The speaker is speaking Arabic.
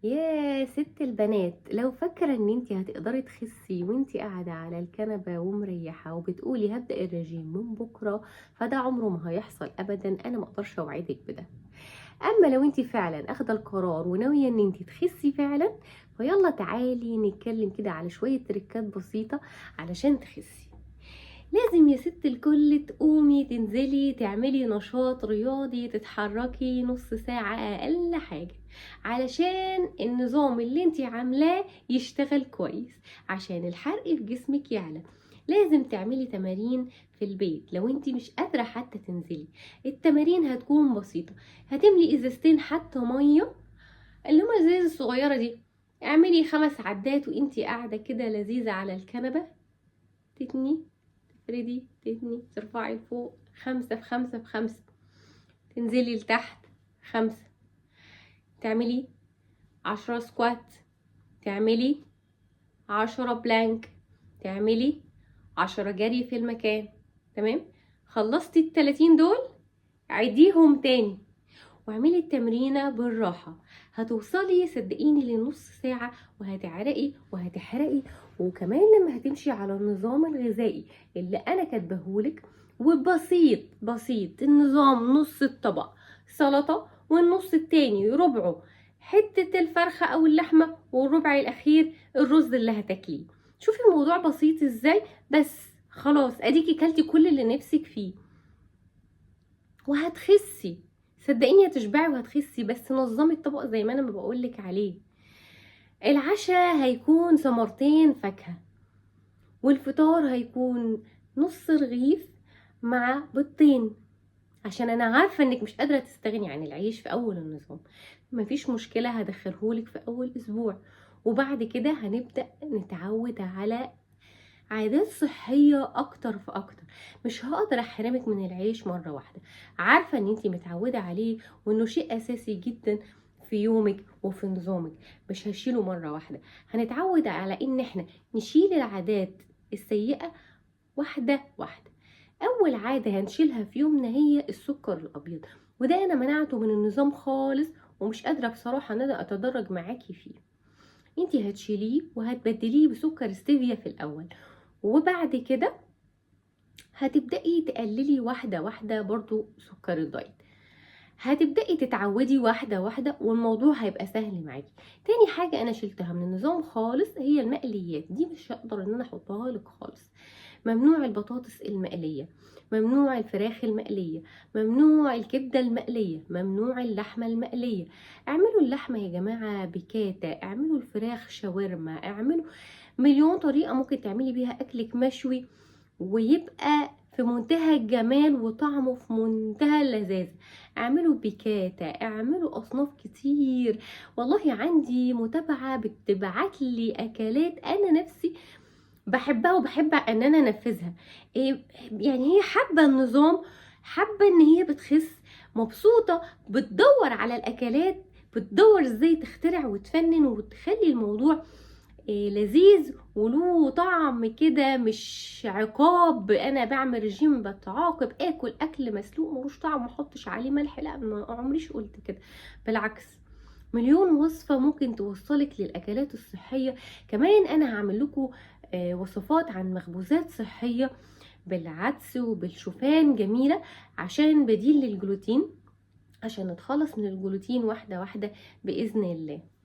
يا ست البنات، لو فاكرة ان انتي هتقدري تخسي وانتي قاعدة على الكنبة ومريحة وبتقولي هبدأ الرجيم من بكرة، فده عمره ما هيحصل ابدا. انا مقدرش اوعدك بده. اما لو انتي فعلا اخده القرار وناوية ان انتي تخسي فعلا، فيلا تعالي نتكلم كده على شوية تريكات بسيطة علشان تخسي. لازم يا ست الكل تقومي تنزلي تعملي نشاط رياضي، تتحركي نص ساعة أقل حاجة علشان النظام اللي انتي عاملاه يشتغل كويس، عشان الحرق في جسمك يعلى. لازم تعملي تمارين في البيت لو انتي مش قادرة حتى تنزلي. التمارين هتكون بسيطة، هتملي ازازتين حتى مية، اللي هما الازاز الصغيرة دي. اعملي 5 عدات وانتي قاعدة كده لذيذة على الكنبة، تتني تفردي تتني ترفعي لفوق، 5 في 5 في 5، تنزلي لتحت 5، تعملي 10 سكوات، تعملي 10 بلانك، تعملي 10 جري في المكان. تمام، خلصتي ال30 دول عيديهم تاني واعملي التمرينة بالراحة. هتوصلي صدقيني لنص ساعة وهتعرقي وهتحرقي. وكمان لما هتمشي على النظام الغذائي اللي انا كاتبهولك، وبسيط بسيط النظام، نص الطبق سلطة والنص التاني ربعه حتة الفرخة او اللحمة، والربع الاخير الرز اللي هتاكليه. شوفي الموضوع بسيط ازاي، بس خلاص اديكي كلتي كل اللي نفسك فيه وهتخسي. صدقيني هتشبعي وهتخسي، بس نظمي الطبق زي ما انا بقولك عليه. العشاء هيكون ثمرتين فاكهة، والفطار هيكون نص رغيف مع بيضتين، عشان انا عارفة انك مش قادرة تستغني عن العيش في اول النظام. مفيش مشكلة، هدخلهولك في اول اسبوع، وبعد كده هنبدأ نتعود على عادات صحية اكتر فاكتر. مش هقدر احرمك من العيش مرة واحدة، عارفة ان انتي متعودة عليه وانه شيء اساسي جدا في يومك وفي نظامك. مش هشيله مرة واحدة، هنتعود على ان احنا نشيل العادات السيئة واحدة واحدة. اول عادة هنشيلها في يومنا هي السكر الابيض، وده انا منعته من النظام خالص، ومش قادرة بصراحة ان انا اتدرج معاكي فيه. انتي هتشيليه وهتبدليه بسكر ستيفيا في الاول، وبعد كده هتبدأي تقللي واحدة واحدة برضو سكر الدايت. هتبدأي تتعودي واحدة واحدة والموضوع هيبقى سهل معاكي. تاني حاجة انا شلتها من النظام خالص هي المقليات، دي مش هقدر ان انا احطها لك خالص. ممنوع البطاطس المقلية، ممنوع الفراخ المقلية، ممنوع الكبدة المقلية، ممنوع اللحمة المقلية. اعملوا اللحمة يا جماعة بكاتا، اعملوا الفراخ شاورما، اعملوا مليون طريقة ممكن تعملي بيها اكلك مشوي ويبقى في منتهى الجمال وطعمه في منتهى اللذاذة. اعملوا بيكاتا، اعملوا اصناف كتير. والله عندي متابعة بتبعت لي اكلات انا نفسي بحبها وبحب ان انا انفذها. يعني هي حابة النظام، حابة ان هي بتخس، مبسوطة، بتدور على الاكلات، بتدور ازاي تخترع وتفنن وتخلي الموضوع لذيذ وله طعم كده، مش عقاب انا بعمل رجيم بتعاقب اكل اكل مسلوق ملوش طعم محطش عليه ملح. لا، ما عمريش قلت كده، بالعكس. مليون وصفة ممكن توصلك للاكلات الصحية. كمان انا هعمل لكم وصفات عن مخبوزات صحية بالعدس وبالشوفان جميلة، عشان بديل للجلوتين، عشان نتخلص من الجلوتين واحدة واحدة بإذن الله.